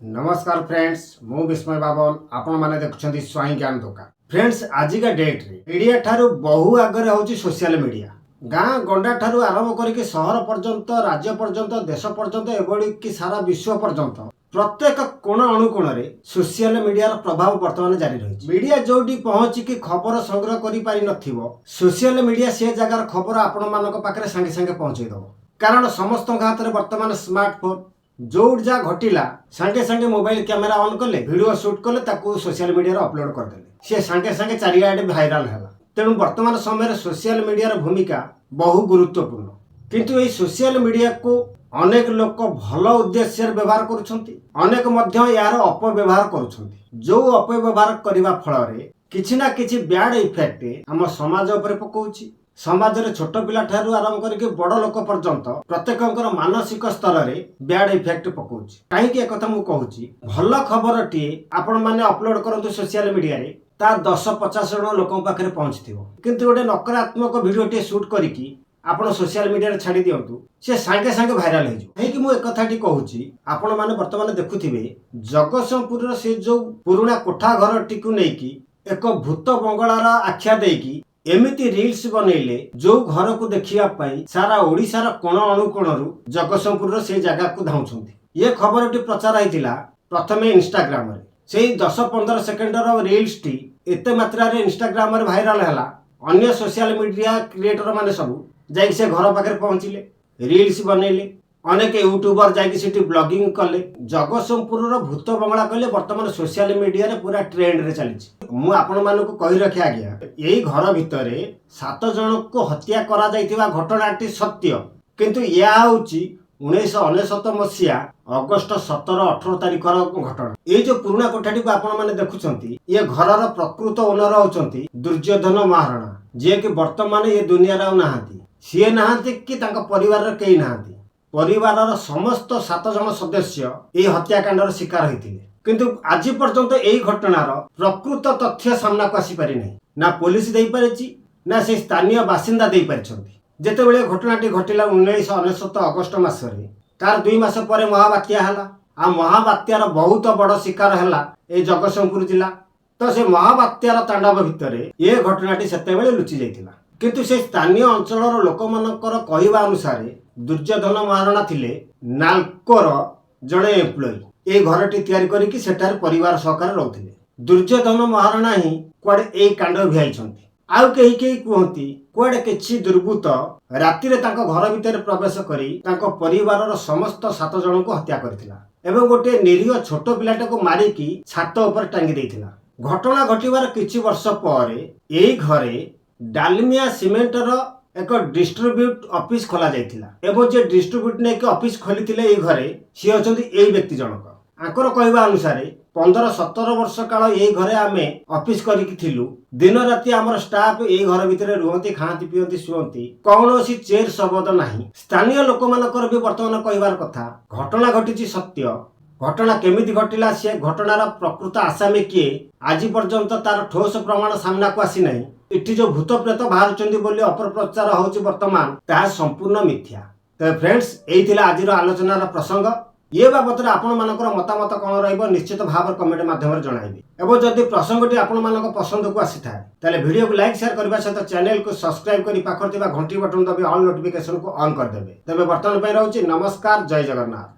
नमस्कार फ्रेंड्स मु विस्मय बाबल आपण माने देखुछंती स्वाई ज्ञान दुकान। फ्रेंड्स आज का डेट रे मीडिया ठारू बहु आगरे होची सोशल मीडिया। गाँ गंडा ठारू आरंभ करके शहर पर्यंत राज्य पर्यंत देश पर्यंत एभली कि सारा विश्व पर्यंत प्रत्येक कोण अणुकोण रे सोशल मीडिया प्रभाव वर्तमान जारी रही। मीडिया जोटी पहुंची कि खबर संग्रह करि पारि नथिबो सोशल मीडिया से जगार खबर आपण मानक पाखरे संगे संगे पहुंचाई दबो। कारण समस्त हाथ में वर्तमान स्मार्टफोन जोड़ जा घटिला सांगे सांगे मोबाइल कैमेरा ऑन कले वीडियो शूट कले ताकू सोशल मीडिया अपलोड करदे सी सांगे सांगे चारिआडे भाइराल है। तेणु वर्तमान समय सोशल मीडिया भूमिका बहु गुरुत्वपूर्ण किंतु ये सोशल मीडिया को अनेक लोक भल उद्देश्य व्यवहार करुछंती अनेक मध्य यार अपव्यवहार करुछंती। जो अपव्यवहार करने फल किछि ना किछि बैड इफेक्ट आम समाज उपर पकाउछि। समाज रे छोट पिला ठारू आरंभ करके बड़ लोक पर्यंत प्रत्येकंकर मानसिक स्तर रे बैड इफेक्ट पकाउछि। काहेकि एक कथा मु कहूछि भल खबर टी आपण माने अपलोड करंतु सोशल मीडिया रे ता 10-50 जण लोकन पाखरे पहुंचथिबो किंतु गोटे नकारात्मक वीडियो टी शूट करिकी आपण सोशल मीडिया रे छाडी दियंतु से सांगे सांगे भाइराल हे जो। काहेकि मु एक कथा टी कहूछि आपण माने वर्तमान देखुथिबे जगतसिंहपुर रो से जो पुराना कोठा घर टी को नेकी एक भूत बंगलार आख्या देकी एमिति रील्स बनैले जो घर को देखिया पाई सारा ओडिशार कोण अणुकोण जगतसिंहपुर से जगह को धाउछंती। ये खबर टी प्रचार होइतिला प्रथमे इंस्टाग्राम रे से 10-15 सेकेंड रील्स टी एते मात्रा रे इंस्टाग्राम रे भाइराल हैला। अन्य सोशल मीडिया क्रिएटर माने सब जाई से घर पाखरे पहुंचिले रील्स बनैले अनेक यूट्यूबर जाई सिटी ब्लॉगिंग कले जगतसिंहपुर भूत बंगला कले वर्तमान सोशल मीडिया रे पूरा ट्रेंड रे चली। मु आपण मानक कहि रखे आज्ञा यही घर भितरे 7 जन को हत्या करा जाइथिबा घटनाटी सत्य किंतु या होची 1999 मसिया अगस्त 17-18 तारिख घटना। ये जो पुराना कोठाटी को आपण माने देखुछंती ये घरर प्रकृत ओनर होचंती दुर्योधन महाराणा जे कि वर्तमान ये दुनिया रे नाहांती सीए नाहांती कि तांका परिवार रे केही नाहांती। परिवार समस्त 7 जन सदस्य ये हत्याकांडर शिकार होते किंतु आज पर्यंत यही घटनार प्रकृत तथ्य सामना को आसी पारि नहीं ना पुलिस दे पारिछि ना से स्थानीय बासिंदा दे पारिछंती। जेतेबेले घटनाटी घटिला 1999 अगस्त मासरे तार 2 मास पर महाबात्या हला आ महाबात्यार बहुत बड़ शिकार हला ए जगतसिंहपुर जिला। तो से महाबात्यार तांडव भितरे ये घटनाटी सेतेबेले लुचि जाइतिला किंतु से स्थानीय अंचलर लोकमानकर कहिबा अनुसार दुर्योधन महाराणा थिले नाल्कोर जड़े एम्प्लॉई ये घरटी तैयारी करिकी सेठार परिवार सहकार रहउथिले। दुर्योधन महाराणा ही कुआडे ए कांड भियाइछंती आउ केही केही कहंती कुआडे किछि दुर्बृत्त राति रे तांको घर भितर प्रवेश करी तांको परिवारर समस्त 7 जन को हत्या करथिला एवं गोटे निरीह छोट पिलाटा को मारिकी छात ऊपर टांगी देथिला। घटना घटिबार किछि वर्ष पर एई घरे डालमिया सीमेंटर एक डिस्ट्रीब्यूट ऑफिस खोला जाइथिला एवं जे डिस्ट्रीब्यूट ने के ऑफिस खोली ए घरे सी होचंती एई व्यक्ति जनक। आंकर कहवा अनुसार 15-17 वर्ष काल ए घरे आमे ऑफिस करिकी थिलु दिन राति हमर स्टाफ ए घर भितरे रुहंती खांती पियंती सुहंती कौनसी चेर शब्द नाही। स्थानीय लोक मानकर भी वर्तमान कहवार कथा घटना घटिची सत्य घटना केमिति घटिला से घटनार प्रकृत आसामी किए आज पर्यंत तार ठोस प्रमाण सामना को आसी नहीं। इटी जो भूत प्रेत बाहर बोली अपप्रचार होची वर्तमान ताहा संपूर्ण मिथ्या। तो फ्रेंड्स यही थिला आजिर आलोचनार प्रसंग ये बाबद आपण मानकर मतामत कौन रहिबो निश्चित भाव कमेंट माध्यम जणाइबे एवं जदि प्रसंगटी आपण मानक पसंद को आसी थाए ताले वीडियो को लाइक शेयर करबा सहित चैनल को सब्सक्राइब करी पाखर थिबा घंटी बटन दबी ऑल नोटिफिकेशन को ऑन कर देबे। तबे वर्तमान पय रहउची नमस्कार जय जगन्नाथ।